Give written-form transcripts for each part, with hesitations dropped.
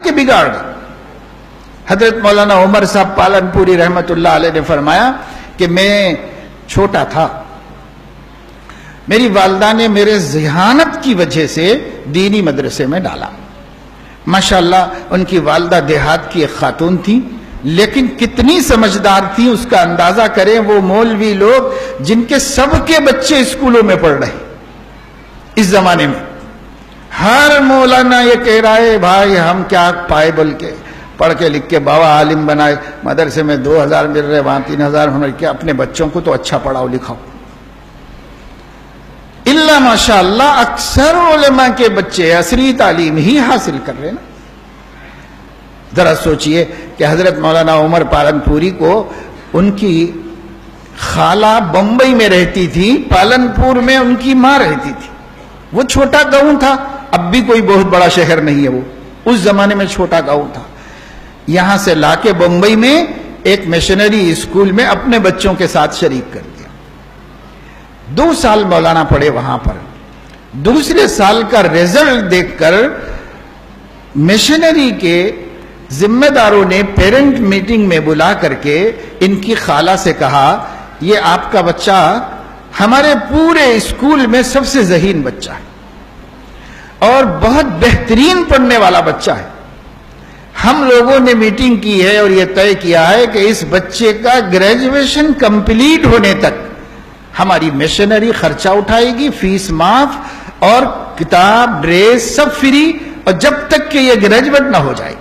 کہ بگاڑ گئی۔ حضرت مولانا عمر صاحب پالنپوری رحمت اللہ علیہ نے فرمایا کہ میں چھوٹا تھا، میری والدہ نے میرے ذہانت کی وجہ سے دینی مدرسے میں ڈالا۔ ماشاءاللہ ان کی والدہ دیہات کی ایک خاتون تھی، لیکن کتنی سمجھدار تھی اس کا اندازہ کریں وہ مولوی لوگ جن کے سب کے بچے اسکولوں میں پڑھ رہے اس زمانے میں۔ ہر مولانا یہ کہہ رہا ہے بھائی ہم کیا پائے بول کے پڑھ کے لکھ کے بابا عالم بنائے، مدرسے میں 2000 مل رہے وہاں 3000 ہونے کے، اپنے بچوں کو تو اچھا پڑھاؤ لکھاؤ۔ اللہ ماشاءاللہ اکثر علماء کے بچے عصری تعلیم ہی حاصل کر رہے نا۔ ذرا سوچئے کہ حضرت مولانا عمر پالنپوری کو ان کی خالہ بمبئی میں رہتی تھی، پالنپور میں ان کی ماں رہتی تھی۔ وہ چھوٹا گاؤں تھا، اب بھی کوئی بہت بڑا شہر نہیں ہے، وہ اس زمانے میں چھوٹا گاؤں تھا۔ یہاں سے لا کے بمبئی میں ایک مشنری اسکول میں اپنے بچوں کے ساتھ شریک کر دیا۔ 2 سال مولانا پڑھے وہاں پر۔ دوسرے سال کا رزلٹ دیکھ کر مشنری کے ذمہ داروں نے پیرنٹ میٹنگ میں بلا کر کے ان کی خالہ سے کہا یہ آپ کا بچہ ہمارے پورے اسکول میں سب سے ذہین بچہ ہے اور بہت بہترین پڑھنے والا بچہ ہے۔ ہم لوگوں نے میٹنگ کی ہے اور یہ طے کیا ہے کہ اس بچے کا گریجویشن کمپلیٹ ہونے تک ہماری مشنری خرچہ اٹھائے گی، فیس معاف اور کتاب ڈریس سب فری، اور جب تک کہ یہ گریجویٹ نہ ہو جائے۔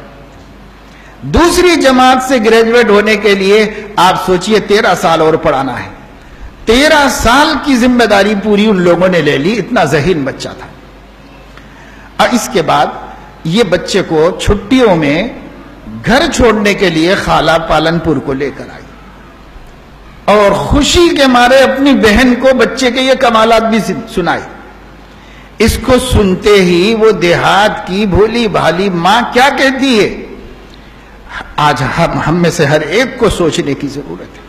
دوسری جماعت سے گریجویٹ ہونے کے لیے آپ سوچئے 13 سال اور پڑھانا ہے۔ 13 سال کی ذمہ داری پوری ان لوگوں نے لے لی، اتنا ذہین بچہ تھا۔ اور اس کے بعد یہ بچے کو چھٹیوں میں گھر چھوڑنے کے لیے خالہ پالنپور کو لے کر آئی اور خوشی کے مارے اپنی بہن کو بچے کے یہ کمالات بھی سنائے۔ اس کو سنتے ہی وہ دیہات کی بھولی بھالی ماں کیا کہتی ہے، آج ہم میں سے ہر ایک کو سوچنے کی ضرورت ہے۔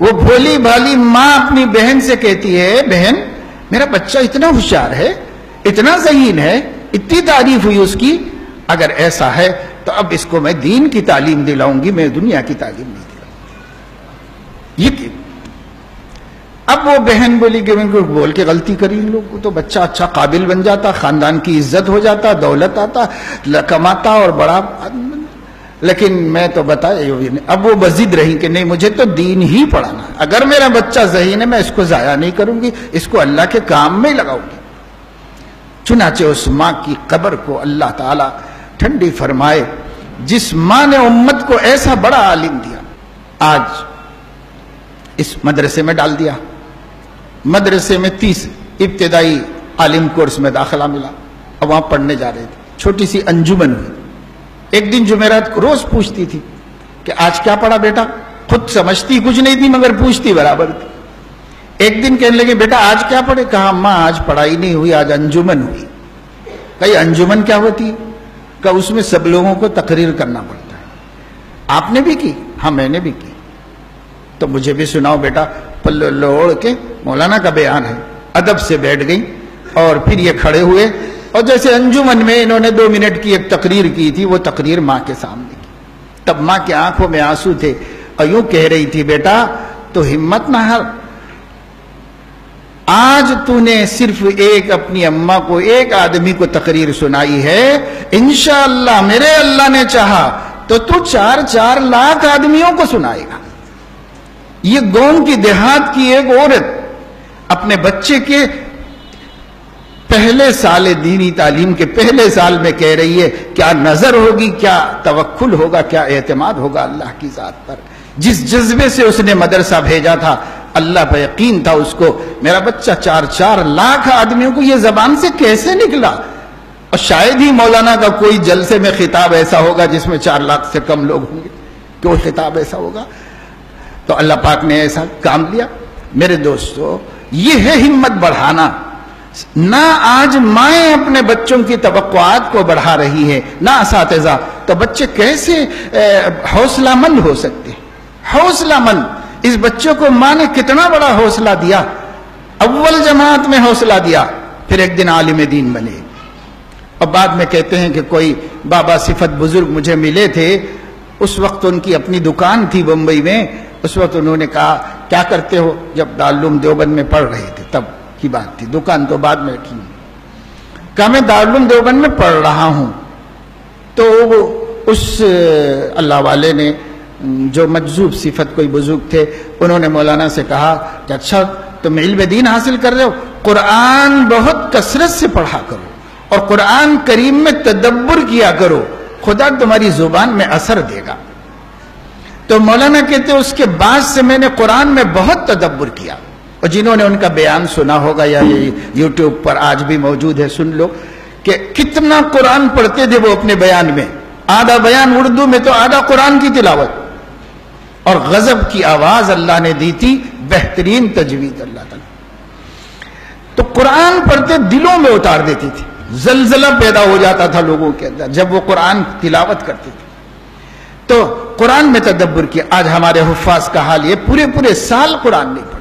وہ بھولی بھالی ماں اپنی بہن سے کہتی ہے بہن میرا بچہ اتنا ہوشیار ہے، اتنا ذہین ہے، اتنی تعریف ہوئی اس کی، اگر ایسا ہے تو اب اس کو میں دین کی تعلیم دلاؤں گی، میں دنیا کی تعلیم نہیں دلاؤں گی۔ یہ اب وہ بہن بولی کہ میں کو بول کے غلطی کری ان لوگوں کو تو بچہ اچھا قابل بن جاتا، خاندان کی عزت ہو جاتا، دولت آتا، کماتا اور بڑا، لیکن میں تو بتایا۔ اب وہ بضد رہی کہ نہیں مجھے تو دین ہی پڑھانا ہے، اگر میرا بچہ ذہین ہے میں اس کو ضائع نہیں کروں گی، اس کو اللہ کے کام میں لگاؤں گی۔ چنانچہ اس ماں کی قبر کو اللہ تعالی ٹھنڈی فرمائے، جس ماں نے امت کو ایسا بڑا عالم دیا، آج اس مدرسے میں ڈال دیا۔ مدرسے میں 30 ابتدائی عالم کورس میں داخلہ ملا اور وہاں پڑھنے جا رہے تھے۔ چھوٹی سی انجمن ہوئی، ایک دن جمعرات کو روز پوچھتی تھی کہ آج کیا پڑھا بیٹا، خود سمجھتی کچھ نہیں تھی مگر پوچھتی برابر تھی۔ ایک دن کہنے لگے بیٹا آج کیا پڑھے، کہا ماں آج پڑھائی نہیں ہوئی، آج انجمن ہوئی۔ کہا انجمن کیا ہوتی ہے، کہا اس میں سب لوگوں کو تقریر کرنا پڑتا ہے۔ آپ نے بھی کی؟ ہاں میں نے بھی کی۔ تو مجھے بھی سناؤ بیٹا۔ پلو اوڑھ کے مولانا کا بیان ہے، ادب سے بیٹھ گئی اور پھر یہ کھڑے ہوئے اور جیسے انجمن میں انہوں نے 2 منٹ کی ایک تقریر کی تھی وہ تقریر ماں کے سامنے کی۔ تب ماں کی آنکھوں میں آنسو تھے اور یوں کہہ رہی تھی بیٹا تو ہمت نہ ہار، آج تو نے صرف ایک اپنی اماں کو، ایک آدمی کو تقریر سنائی ہے، انشاءاللہ میرے اللہ نے چاہا تو 4 لاکھ آدمیوں کو سنائے گا۔ یہ گاؤں کی دیہات کی ایک عورت اپنے بچے کے پہلے سال دینی تعلیم کے پہلے سال میں کہہ رہی ہے کیا نظر ہوگی، کیا توکل ہوگا، کیا اعتماد ہوگا اللہ کی ذات پر۔ جس جذبے سے اس نے مدرسہ بھیجا تھا اللہ پہ یقین تھا اس کو، میرا بچہ 4 لاکھ آدمیوں کو یہ زبان سے کیسے نکلا۔ اور شاید ہی مولانا کا کوئی جلسے میں خطاب ایسا ہوگا جس میں 4 لاکھ سے کم لوگ ہوں گے، کوئی خطاب ایسا ہوگا۔ تو اللہ پاک نے ایسا کام لیا۔ میرے دوستو یہ ہے ہمت بڑھانا۔ نہ آج مائیں اپنے بچوں کی توقعات کو بڑھا رہی ہے نہ اساتذہ، تو بچے کیسے حوصلہ مند ہو سکتے؟ حوصلہ مند، اس بچوں کو ماں نے کتنا بڑا حوصلہ دیا، اول جماعت میں حوصلہ دیا، پھر ایک دن عالم دین بنے۔ اور بعد میں کہتے ہیں کہ کوئی بابا صفت بزرگ مجھے ملے تھے، اس وقت ان کی اپنی دکان تھی بمبئی میں، اس وقت انہوں نے کہا کیا کرتے ہو؟ جب دارالعلوم دیوبند میں پڑھ رہے تھے تب کی بات تھی، دکان تو بعد میں کی، کہا میں دارالعلوم دیوبند میں پڑھ رہا ہوں۔ تو اس اللہ والے نے جو مجذوب صفت کوئی بزرگ تھے، انہوں نے مولانا سے کہا کہ اچھا تم علم دین حاصل کر رہے ہو، قرآن بہت کثرت سے پڑھا کرو اور قرآن کریم میں تدبر کیا کرو، خدا تمہاری زبان میں اثر دے گا۔ تو مولانا کہتے اس کے بعد سے میں نے قرآن میں بہت تدبر کیا، اور جنہوں نے ان کا بیان سنا ہوگا یا یہ یوٹیوب پر آج بھی موجود ہے سن لو کہ کتنا قرآن پڑھتے تھے وہ اپنے بیان میں، آدھا بیان اردو میں تو آدھا قرآن کی تلاوت، اور غضب کی آواز اللہ نے دی تھی، بہترین تجوید اللہ تعالیٰ۔ تو قرآن پڑھتے دلوں میں اتار دیتی تھی، زلزلہ پیدا ہو جاتا تھا لوگوں کے اندر جب وہ قرآن تلاوت کرتے تھے۔ تو قرآن میں تدبر کیا۔ آج ہمارے حفاظ کا حال یہ پورے سال قرآن نہیں پڑھتے۔